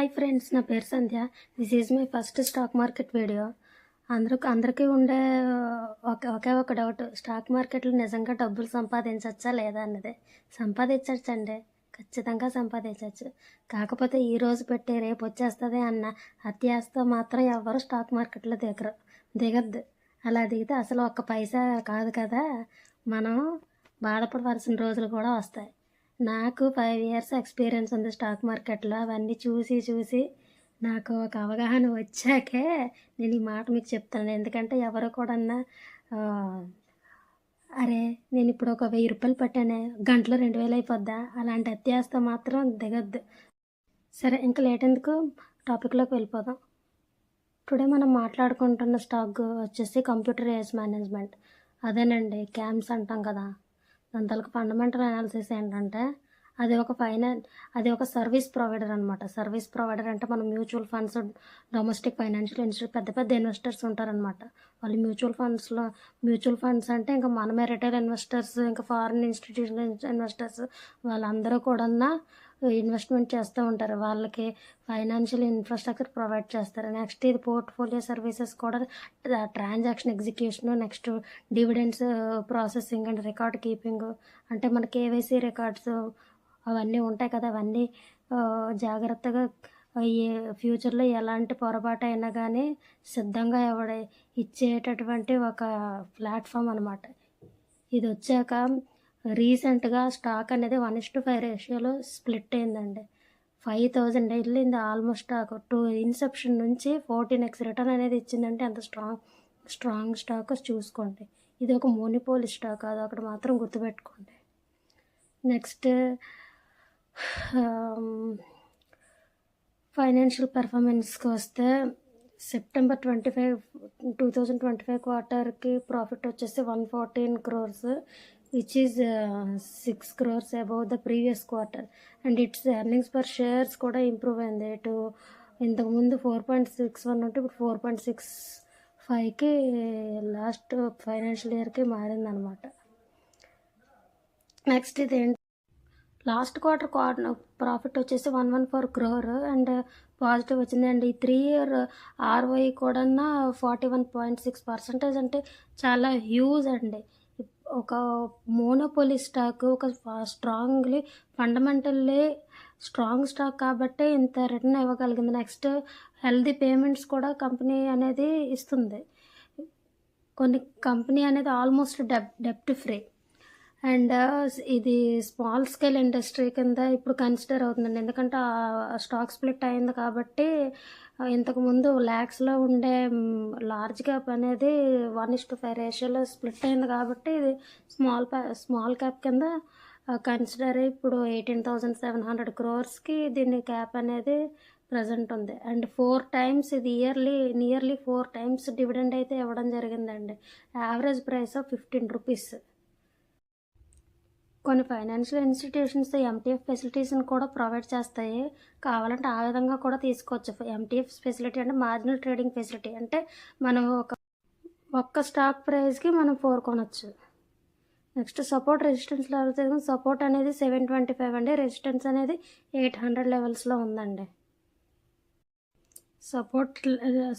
Hi friends, నా పేరు Sandhya. This is my first stock market video. అందరికీ ఉండే ఒకే ఒక డౌట్, స్టాక్ మార్కెట్లో నిజంగా డబ్బులు సంపాదించవచ్చా లేదా అన్నదే. సంపాదించవచ్చండి, ఖచ్చితంగా సంపాదించవచ్చు. కాకపోతే ఈరోజు పెట్టి రేపు వచ్చేస్తుంది అన్న అత్యాశతో మాత్రం ఎవరు స్టాక్ మార్కెట్లో దిగద్దు. అలా దిగితే అసలు ఒక్క పైసా కాదు కదా, మనం బాధపడవలసిన రోజులు కూడా వస్తాయి. నాకు 5 ఇయర్స్ ఎక్స్పీరియన్స్ ఉంది స్టాక్ మార్కెట్లో. అవన్నీ చూసి నాకు ఒక అవగాహన వచ్చాకే నేను ఈ మాట మీకు చెప్తాను. ఎందుకంటే ఎవరో కూడా అరే నేను ఇప్పుడు ఒక 1000 రూపాయలు పెట్టానే, గంటలో 2000 అయిపోద్దా, అలాంటి అత్యాశతో మాత్రం దిగద్దు. సరే, ఇంకా లేట్ ఎందుకు, టాపిక్లోకి వెళ్ళిపోదాం. టుడే మనం మాట్లాడుకుంటున్న స్టాక్ వచ్చేసి కంప్యూటర్ ఏజ్ మేనేజ్మెంట్. అదేనండి, క్యామ్స్ అంటాం కదా. దాని తలకు ఫండమెంటల్ అనాలిసిస్ ఏంటంటే అది ఒక సర్వీస్ ప్రొవైడర్ అనమాట. సర్వీస్ ప్రొవైడర్ అంటే మనం mutual funds, domestic financial institute, పెద్ద ఇన్వెస్టర్స్ ఉంటారనమాట. వాళ్ళు మ్యూచువల్ ఫండ్స్ అంటే ఇంకా మనమే రిటైల్ ఇన్వెస్టర్స్, ఇంకా ఫారిన్ ఇన్స్టిట్యూషనల్ ఇన్వెస్టర్స్, వాళ్ళందరూ కూడా ఇన్వెస్ట్మెంట్ చేస్తూ ఉంటారు. వాళ్ళకి ఫైనాన్షియల్ ఇన్ఫ్రాస్ట్రక్చర్ ప్రొవైడ్ చేస్తారు. నెక్స్ట్ ఇది పోర్ట్ఫోలియో సర్వీసెస్ కూడా, transaction execution, next dividends processing and record keeping, అంటే మన కేవైసీ రికార్డ్స్ అవన్నీ ఉంటాయి కదా. అవన్నీ జాగ్రత్తగా ఫ్యూచర్లో ఎలాంటి పొరపాటు అయినా కానీ సిద్ధంగా ఇచ్చేటటువంటి ఒక ప్లాట్ఫామ్ అనమాట. ఇది వచ్చాక రీసెంట్గా స్టాక్ అనేది 1:5 రేషియోలో స్ప్లిట్ అయిందండి. 5000 వెళ్ళింది ఆల్మోస్ట్. స్టాక్ ఇన్సెప్షన్ నుంచి 14x రిటర్న్ అనేది ఇచ్చిందంటే ఎంత స్ట్రాంగ్ స్టాక్ చూసుకోండి. ఇది ఒక మోనోపోలీ స్టాక్, అది ఒకటి మాత్రం గుర్తుపెట్టుకోండి. నెక్స్ట్ ఫైనాన్షియల్ పెర్ఫార్మెన్స్కి వస్తే, September 25, 2025 క్వార్టర్కి ప్రాఫిట్ వచ్చేసి 114 crores, which is 6 crores above the previous quarter. And it's earnings per shares కూడా ఇంప్రూవ్ అయింది. ఇంతకుముందు 4.61 ఉంటే ఇప్పుడు 4.65కి లాస్ట్ ఫైనాన్షియల్ ఇయర్కి మారిందనమాట. నెక్స్ట్ ఇదేంటి, లాస్ట్ క్వార్టర్ ప్రాఫిట్ వచ్చేసి 114 crore అండ్ పాజిటివ్ వచ్చింది. అండ్ ఈ 3 year ROI కూడా 41.6% అంటే చాలా హ్యూజ్ అండి. ఒక మోనోపోలీ స్టాక్, ఒక ఫండమెంటల్లీ స్ట్రాంగ్ స్టాక్ కాబట్టి ఇంత రిటర్న్ ఇవ్వగలిగింది. నెక్స్ట్ హెల్దీ పేమెంట్స్ కూడా కంపెనీ అనేది ఇస్తుంది. కంపెనీ అనేది ఆల్మోస్ట్ డెప్ట్ ఫ్రీ. అండ్ ఇది స్మాల్ స్కేల్ ఇండస్ట్రీ కింద ఇప్పుడు కన్సిడర్ అవుతుందండి. ఎందుకంటే స్టాక్ స్ప్లిట్ అయింది కాబట్టి, ఇంతకుముందు ల్యాక్స్లో ఉండే లార్జ్ క్యాప్ అనేది 1:5 రేషియోలో స్ప్లిట్ అయింది కాబట్టి ఇది స్మాల్ క్యాప్ కింద కన్సిడర్ అయ్యి ఇప్పుడు 18,700 crores దీని క్యాప్ అనేది ప్రజెంట్ ఉంది. అండ్ 4 times ఇది నియర్లీ 4 times డివిడెండ్ అయితే ఇవ్వడం జరిగిందండి. Average price of 15 rupees. కొన్ని ఫైనాన్షియల్ ఇన్స్టిట్యూషన్స్ MTF ఫెసిలిటీస్ని కూడా ప్రొవైడ్ చేస్తాయి. కావాలంటే ఆ విధంగా కూడా తీసుకోవచ్చు. MTF ఫెసిలిటీ అంటే మార్జినల్ ట్రేడింగ్ ఫెసిలిటీ, అంటే మనం ఒక్క స్టాక్ ప్రైస్కి మనం 4 కొనవచ్చు. నెక్స్ట్ సపోర్ట్ రెసిస్టెన్స్ లెవెల్స్ తీసుకుని, సపోర్ట్ అనేది 725 అండి, రెసిస్టెన్స్ అనేది 800 లెవెల్స్లో ఉందండి.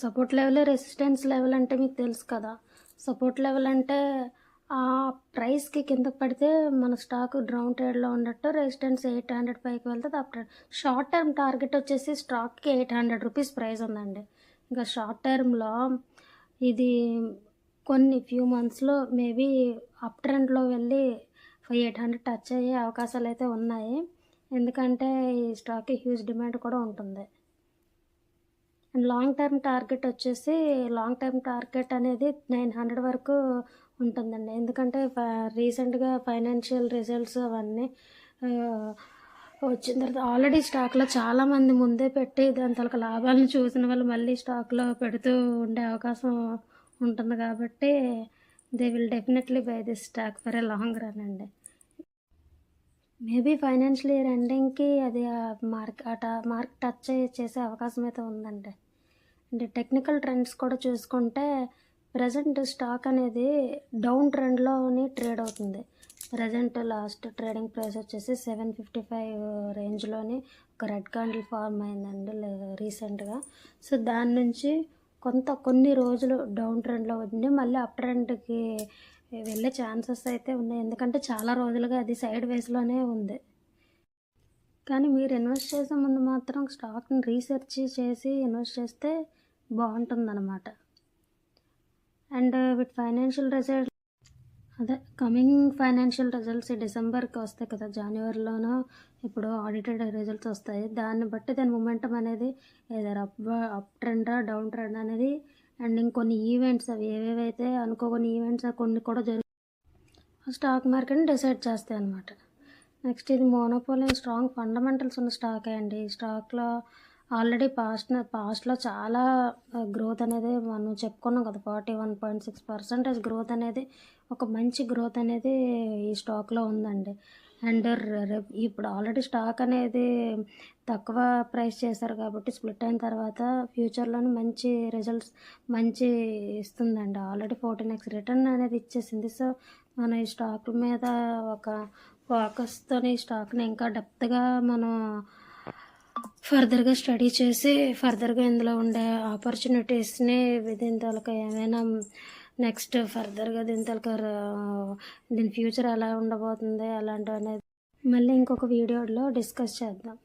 సపోర్ట్ లెవెల్, రెసిస్టెన్స్ లెవెల్ అంటే మీకు తెలుసు కదా. సపోర్ట్ లెవెల్ అంటే ఆ ప్రైస్కి కిందకి పడితే మన స్టాక్ డ్రౌన్ ట్రేడ్లో ఉన్నట్టు, రెసిస్టెన్స్ 800 పైకి వెళ్తే అప్పుడు షార్ట్ టర్మ్ టార్గెట్ వచ్చేసి స్టాక్కి 800 rupees ప్రైస్ ఉందండి. ఇంకా షార్ట్ టర్మ్లో ఇది కొన్ని ఫ్యూ మంత్స్లో మేబీ అప్ ట్రెండ్లో వెళ్ళి 800 టచ్ అయ్యే అవకాశాలు అయితే ఉన్నాయి. ఎందుకంటే ఈ స్టాక్కి హ్యూజ్ డిమాండ్ కూడా ఉంటుంది. అండ్ లాంగ్ టర్మ్ టార్గెట్ అనేది 900 వరకు ఉంటుందండి. ఎందుకంటే రీసెంట్గా ఫైనాన్షియల్ రిజల్ట్స్ అవన్నీ వచ్చిన తర్వాత ఆల్రెడీ స్టాక్లో చాలామంది ముందే పెట్టి దాని తలక లాభాలను చూసిన వాళ్ళు మళ్ళీ స్టాక్లో పెడుతూ ఉండే అవకాశం ఉంటుంది కాబట్టి they will definitely by this stock for a long run అండి. మేబీ ఫైనాన్షియల్ ఇయర్ ఎండింగ్కి అది మార్క్ టచ్ చేసే అవకాశం అయితే ఉందండి. అంటే టెక్నికల్ ట్రెండ్స్ కూడా చూసుకుంటే ప్రజెంట్ స్టాక్ అనేది డౌన్ ట్రెండ్లోని ట్రేడ్ అవుతుంది. ప్రజెంట్ లాస్ట్ ట్రేడింగ్ ప్రైస్ వచ్చేసి 755 రేంజ్లోని ఒక రెడ్ క్యాండిల్ ఫార్మ్ అయిందండి రీసెంట్గా. సో దాని నుంచి కొన్ని రోజులు డౌన్ ట్రెండ్లో ఉంది, మళ్ళీ అప్ ట్రెండ్కి వెళ్ళే ఛాన్సెస్ అయితే ఉన్నాయి. ఎందుకంటే చాలా రోజులుగా అది సైడ్ వేస్లోనే ఉంది. కానీ మీరు ఇన్వెస్ట్ చేసే ముందు మాత్రం స్టాక్ని రీసెర్చ్ చేసి ఇన్వెస్ట్ చేస్తే బాగుంటుందన్నమాట. And with financial result coming financial results డిసెంబర్కి వస్తాయి కదా, జనవరిలోనో ఇప్పుడు ఆడిటెడ్ రిజల్ట్స్ వస్తాయి. దాన్ని బట్టి దాని మొమెంటం అనేది ఏదర్ అప్ ట్రెండా డౌన్ ట్రెండ్ అనేది, అండ్ ఇంకొన్ని ఈవెంట్స్ అవి ఏవేవైతే అనుకోని ఈవెంట్స్ కొన్ని కూడా స్టాక్ మార్కెట్ని డిసైడ్ చేస్తాయి అన్నమాట. నెక్స్ట్ ఇది మోనోపోలీ స్ట్రాంగ్ ఫండమెంటల్స్ ఉన్న స్టాకే అండి. ఈ స్టాక్లో ఆల్రెడీ పాస్ట్లో చాలా గ్రోత్ అనేది మనం చెప్పుకున్నాం కదా, 41.6% గ్రోత్ అనేది, ఒక మంచి గ్రోత్ అనేది ఈ స్టాక్లో ఉందండి. అండ్ ఇప్పుడు ఆల్రెడీ స్టాక్ అనేది తక్కువ ప్రైస్ చేశారు కాబట్టి స్ప్లిట్ అయిన తర్వాత ఫ్యూచర్లోనే మంచి రిజల్ట్స్ మంచి ఇస్తుందండి. ఆల్రెడీ 14x రిటర్న్ అనేది ఇచ్చేసింది. సో మనం ఈ స్టాక్ మీద ఒక ఫోకస్తో ఈ స్టాక్ని ఇంకా డెప్త్గా మనం ఫర్దర్గా స్టడీ చేసి ఫర్దర్గా ఇందులో ఉండే ఆపర్చునిటీస్ని దీని తాలూకా ఏమైనా నెక్స్ట్ ఫర్దర్గా దీని ఫ్యూచర్ ఎలా ఉండబోతుంది అలాంటివి అనేది మళ్ళీ ఇంకొక వీడియోలో డిస్కస్ చేద్దాం.